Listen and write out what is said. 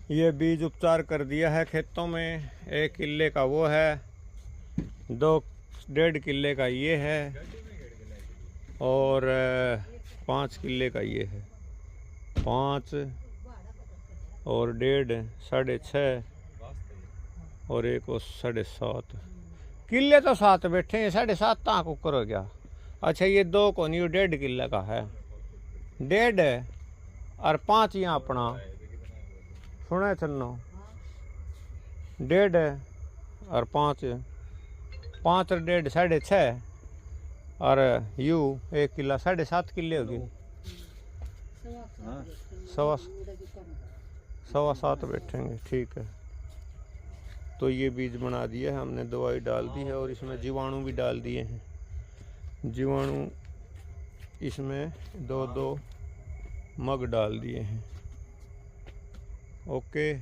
ये बीज उपचार कर दिया है खेतों में। 1 किले का वो है, 2.5 किले का ये है और 5 किले का ये है। 5 और 1.5 6.5 और एक और 7.5 किले तो 7 बैठे हैं। 7.5 कहाँ कुकर हो गया। अच्छा ये 2 को नहीं, 1.5 किले का है। 1.5 और 5 यहाँ अपना सुने चलना। 1.5 और 5 और 1.5 6.5 और यू 1 किला 7.5 किले होगी। 7.25 बैठेंगे। ठीक है, तो ये बीज बना दिया है हमने, दवाई डाल दी है और इसमें जीवाणु भी डाल दिए हैं। जीवाणु इसमें 2 मग डाल दिए हैं। ओके।